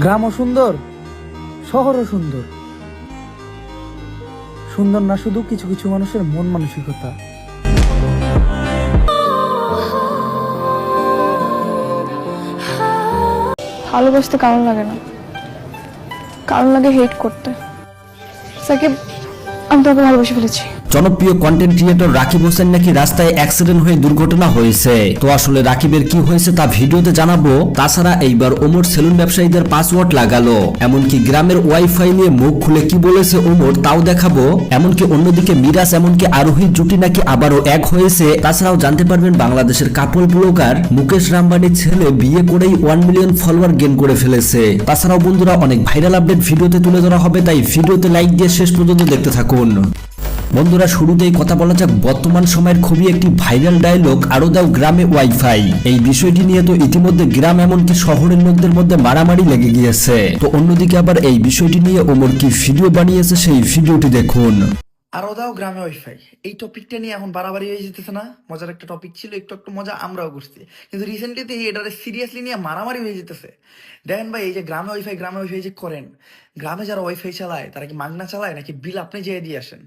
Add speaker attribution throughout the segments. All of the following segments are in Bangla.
Speaker 1: গ্রামও সুন্দর, শহরও সুন্দর। সুন্দর না শুধু কিছু কিছু মানুষের মন মানসিকতা।
Speaker 2: ভালোবাসতে কারণ লাগে না, কারণ লাগে হেট করতে। সাকিব, আমি তোকে ভালোবেসে ফেলেছি।
Speaker 3: জনপ্রিয় কন্টেন্ট ক্রিয়েটর রাকিব হোসেন নাকি রাস্তায় অ্যাক্সিডেন্ট হয়ে দুর্ঘটনা হয়েছে। তো আসলে রাকিবের কি হয়েছে তা ভিডিওতে জানাবো। তাছাড়া এইবার ওমর সেলুন ব্যবসায়ীদের পাসওয়ার্ড লাগালো, এমনকি গ্রামের ওয়াইফাই নিয়ে মুখ খুলে কি বলেছে ওমর তাও দেখাবো। এমনকি অন্যদিকে মিরাজ এমনকি আরোহীর জুটি নাকি আবারও এক হয়েছে। তাছাড়াও জানতে পারবেন বাংলাদেশের কাপল ব্লগার মুকেশ রামবানির ছেলে বিয়ে করেই 1 মিলিয়ন ফলোয়ার গেইন করে ফেলেছে। তাছাড়াও বন্ধুরা অনেক ভাইরাল আপডেট ভিডিওতে তুলে ধরা হবে, তাই ভিডিওতে লাইক দিয়ে শেষ পর্যন্ত দেখতে থাকুন। বন্ধুরা শুরুতেই কথা বলা যাক বর্তমান সময়ের খুবই একটি ভাইরাল ডায়লগ, আরো দাও গ্রামে ওয়াইফাই। এই বিষয়টি নিয়ে তো ইতিমধ্যে গ্রাম এমনকি শহরের লোকদের মধ্যে মারামারি লেগে গিয়েছে। তো অন্যদিকে আবার এই বিষয়টি নিয়ে ওমর কি ভিডিও বানিয়েছে সেই ভিডিওটি দেখুন।
Speaker 1: আরো দাও গ্রামে ওয়াইফাই, এই টপিকটা নিয়ে এখন বাড়াবাড়ি হয়ে যেতেছে না? মজার একটা টপিক ছিল, একটু একটু মজা আমরাও করছি, কিন্তু রিসেন্টলি তো এটা সিরিয়াসলি নিয়ে মারামারি হয়ে যেতেছে। দেখেন ভাই, এই যে গ্রামে ওয়াইফাই যে করেন, গ্রামে যারা ওয়াইফাই চালায় তারা কি মাগনা চালায় নাকি বিল আপনি যেয়ে দিয়ে আসেন?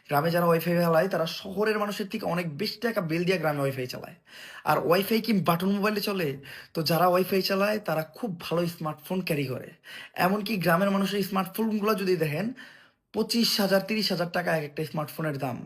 Speaker 1: গ্রামে যারা ওয়াইফাই চালায় তারা শহরের মানুষের থেকে অনেক বেশি টাকা বিল দিয়ে গ্রামে ওয়াইফাই চালায়। আর ওয়াইফাই কি বাটন মোবাইলে চলে? তো যারা ওয়াইফাই চালায় তারা খুব ভালো স্মার্টফোন ক্যারি করে। এমনকি গ্রামের মানুষের স্মার্টফোনগুলো যদি দেখেন, 25,000 30,000 টাকা এক একটা স্মার্টফোনের দাম।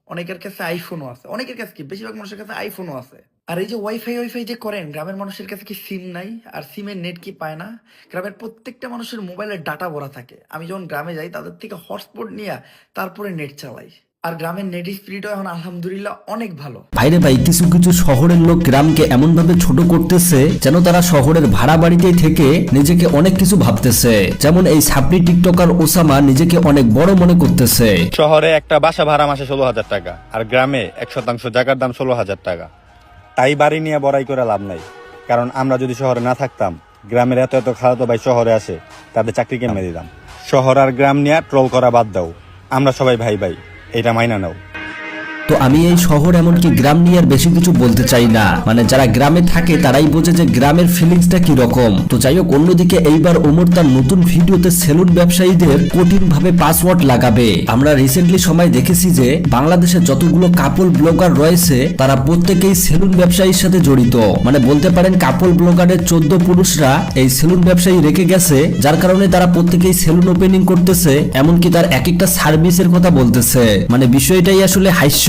Speaker 1: অনেকের কাছে আইফোনও আছে, অনেকের কাছে কি বেশিরভাগ মানুষের কাছে আইফোনও আছে। আর এই যে ওয়াইফাই যে করেন, গ্রামের মানুষের কাছে কি সিম নাই? আর সিমের নেট কি পায় না? গ্রামের প্রত্যেকটা মানুষের মোবাইলের ডাটা ভরা থাকে। আমি যখন গ্রামে যাই তাদের থেকে হটস্পট নিয়ে তারপরে নেট চালাই। আর গ্রামের নেট স্পিডও এখন আলহামদুলিল্লাহ অনেক ভালো।
Speaker 3: ভাইরে ভাই, কিছু কিছু শহরের লোক গ্রামকে এমন ভাবে ছোট করতেছে যেন তারা শহরের ভাড়া বাড়িতেই থেকে নিজেকে অনেক কিছু ভাবতেছে। যেমন এই সাপড়ি টিকটকার ওসামা নিজেকে অনেক বড় মনে করতেছে।
Speaker 4: শহরে একটা বাসা ভাড়া মাসে 16,000 টাকা, আর গ্রামে 1% জায়গার দাম 16,000 টাকা। তাই বাড়ি নিয়ে বড়াই করে লাভ নাই, কারণ আমরা যদি শহরে না থাকতাম, গ্রামের এত এত খালাতো ভাই শহরে আসে, তাদের চাকরি কেমনে দিতাম। শহর আর গ্রাম নিয়ে ট্রোল করা বাদ দাও, আমরা সবাই ভাই ভাই, এটা মাইনা নাও।
Speaker 3: তো আমি এই শহর এমনকি গ্রাম নিয়ে আর বেশি কিছু বলতে চাই না, মানে যারা গ্রামে থাকে তারাই বোঝে যে গ্রামের ফিলিংসটা কি রকম। তো যাই হোক, অন্যদিকে এইবার ওমর তার নতুন ভিডিওতে সেলুন ব্যবসায়ীদের কঠিন ভাবে পাসওয়ার্ড লাগাবে। আমরা রিসেন্টলি সময় দেখেছি যে বাংলাদেশে যতগুলো কাপল ব্লগার রয়েছে তারা প্রত্যেকেই সেলুন ব্যবসায়ীর সাথে জড়িত। মানে বলতে পারেন কাপল ব্লগারের 14 পুরুষরা এই সেলুন ব্যবসায়ী রেখে গেছে, যার কারণে তারা প্রত্যেকেই সেলুন ওপেনিং করতেছে, এমনকি তার এক একটা সার্ভিসের কথা বলতেছে। মানে বিষয়টাই আসলে হাস্য।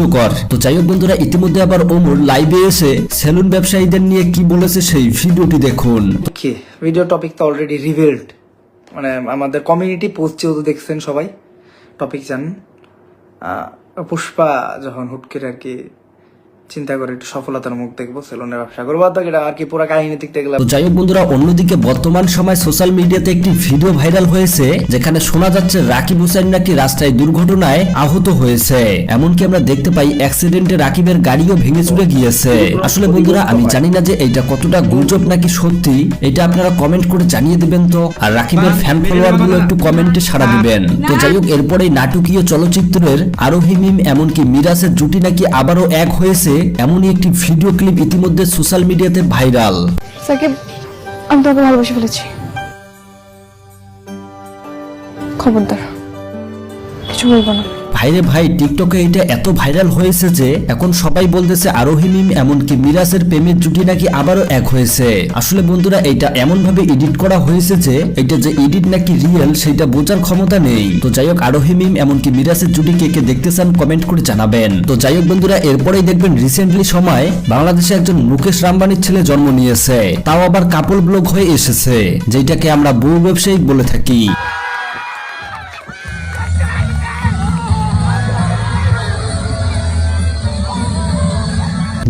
Speaker 3: তো যাই হোক বন্ধুরা, ইতিমধ্যে আবার ওমর লাইভে এসে সেলুন ব্যবসায়ীদের নিয়ে কি বলেছে সেই ভিডিওটি দেখুন।
Speaker 1: কি ভিডিও টপিক তো অলরেডি রিভিলড, মানে আমাদের কমিউনিটি পোস্টেও তো দেখছেন সবাই, টপিক জানেন। পুষ্পা যখন হুট করে আর কি চিন্তা করে একটু সফলতার মুখ দেখবো, সেলুনের ব্যবসা করবো, এটা আর কি পুরো কাহিনী দেখতে গেলাম।
Speaker 3: তো যাই হোক বন্ধুরা, অন্যদিকে বর্তমান সময় সোশ্যাল মিডিয়াতে একটি ভিডিও ভাইরাল হয়েছে যেখানে শোনা যাচ্ছে রাকিব হোসেন নাকি রাস্তায় দুর্ঘটনায় আহত হয়েছে। এমনকি আমরা দেখতে পাই অ্যাক্সিডেন্টে রাকিবের গাড়িও ভেঙে চুরে গিয়েছে। আসলে বন্ধুরা আমি জানি না যে এইটা কতটা গুজব নাকি সত্যি, এটা আপনারা কমেন্ট করে জানিয়ে দিবেন। তো আর রাকিবের ফ্যান ফলোয়ার গুলো একটু কমেন্টে সাড়া দিবেন। তো যাই হোক, এরপরে নাটকীয় চলচ্চিত্রের আরোহী মিম এমনকি মিরাজের জুটি নাকি আবারও এক হয়েছে, এমনই একটি ভিডিও ক্লিপ ইতিমধ্যে সোশ্যাল মিডিয়াতে ভাইরাল।
Speaker 2: সাকিব, আমি তোকে ভালোবেসে ফেলেছি। খবরদার কিছু বলবো না।
Speaker 3: ভাইরে ভাই, টিকটকে এটা এত ভাইরাল হয়েছে যে এখন সবাই বলতেছে আরোহী মিম এমনকি মিরাজের প্রেমের জুটি নাকি আবারও এক হয়েছে। আসলে বন্ধুরা এটা এমন ভাবে এডিট করা হয়েছে যে এটা যে এডিট নাকি রিয়েল সেটা বোঝার ক্ষমতা নেই। তো যাই হোক, আরোহী মিম এমনকি মিরাজের জুটি কে কে দেখতে চান কমেন্ট করে জানাবেন। তো যাই হোক বন্ধুরা, এরপরেই দেখবেন রিসেন্টলি সময় বাংলাদেশে একজন মুকেশ রামবানির ছেলে জন্ম নিয়েছে, তাও আবার কাপল ব্লগ হয়ে এসেছে, যেটাকে আমরা বউ ব্যবসায়িক বলে থাকি।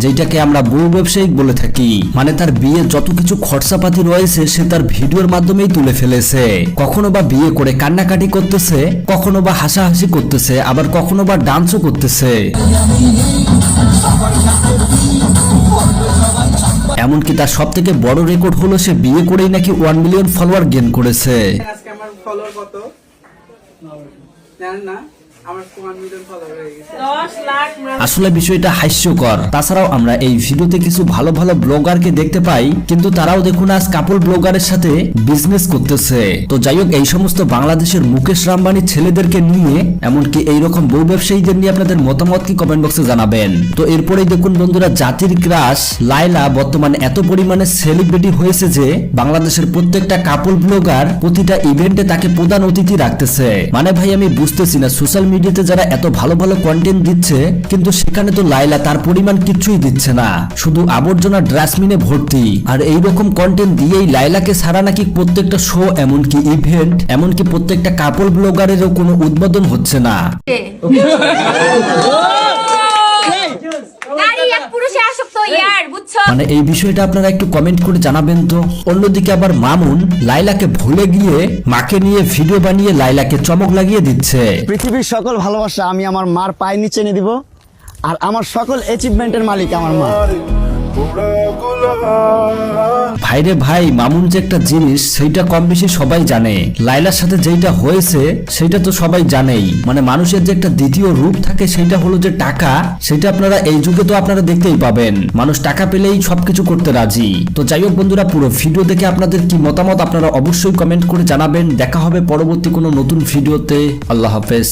Speaker 3: যেটাকে আমরা বউ ব্যবসায়িক বলে থাকি, মানে তার বিয়ে যত কিছু খরচাপাতি রয়েছে সে তার ভিডিওর মাধ্যমেই তুলে ফেলেছে। কখনো বা বিয়ে করে কান্নাকাটি করতেছে, কখনো বা হাসাহাসি করতেছে, আবার কখনো বা ডান্সও করতেছে। এমনকি তার সব থেকে বড় রেকর্ড হলো সে বিয়ে করেই নাকি 1 মিলিয়ন ফলোয়ার গেইন করেছে।
Speaker 5: আজকে আমার ফলোয়ার কত জানেন না?
Speaker 3: আসলে বিষয়টা হাস্যকর। তাছাড়াও আমরা এই ভিডিওতে কিছু ভালো ভালো ব্লগারকে দেখতে পাই, কিন্তু তারাও দেখুন আজ কাপল ব্লগারের সাথে বিজনেস করতেছে। তো যাই হোক, এই সমস্ত বাংলাদেশের মুকেশ আম্বানির ছেলেদেরকে নিয়ে এমনকি এইরকম বউ ব্যবসায়ীদের নিয়ে আপনাদের মতামত কি কমেন্ট বক্সে জানাবেন। তো এরপরেই দেখুন বন্ধুরা, জাতির ক্রাশ লায়লা বর্তমানে এত পরিমাণে সেলিব্রিটি হয়েছে যে বাংলাদেশের প্রত্যেকটা কাপল ব্লগার প্রতিটা ইভেন্টে তাকে প্রধান অতিথি রাখতেছে। মানে ভাই আমি বুঝতেছি না, সোশ্যাল মিডিয়াতে যারা এত ভালো ভালো কন্টেন্ট দিচ্ছে, কিন্তু সেখানে তো লায়লা তার পরিমাণ কিচ্ছুই দিচ্ছে না, শুধু আবর্জনা ডাস্টবিনে ভর্তি। আর এইরকম কন্টেন্ট দিয়েই লায়লাকে ছাড়া নাকি প্রত্যেকটা শো, এমনকি ইভেন্ট, এমনকি প্রত্যেকটা কাপল ব্লগারেরও কোনো উদ্বোধন হচ্ছে না।
Speaker 5: নারী এক পুরুষে আসক্ত ইয়ার, বুঝছো?
Speaker 3: মানে এই বিষয়টা আপনারা একটু কমেন্ট করে জানাবেন তো। অন্যদিকে আবার মামুন লায়লাকে ভুলে গিয়ে মাকে নিয়ে ভিডিও বানিয়ে লায়লাকে চমক লাগিয়ে দিচ্ছে।
Speaker 6: পৃথিবীর সকল ভালোবাসা আমি আমার মার পায়ের নিচে এনে দিব, আর আমার সকল অ্যাচিভমেন্টের মালিক আমার মা।
Speaker 3: ভাইরে ভাই, মামুন যে একটা জিনিস সেইটা কম বেশি সবাই জানে। লায়লার সাথে যেটা হয়েছে সেটা তো সবাই জানেই। মানে মানুষের যে একটা দ্বিতীয় রূপ থাকে, সেটা হলো যে টাকা। সেটা আপনারা এই যুগে তো আপনারা দেখতেই পাবেন, মানুষ টাকা পেলেই সবকিছু করতে রাজি। তো যাই হোক বন্ধুরা, পুরো ভিডিও দেখে আপনাদের কি মতামত আপনারা অবশ্যই কমেন্ট করে জানাবেন। দেখা হবে পরবর্তী কোনো নতুন ভিডিওতে। আল্লাহ হাফেজ।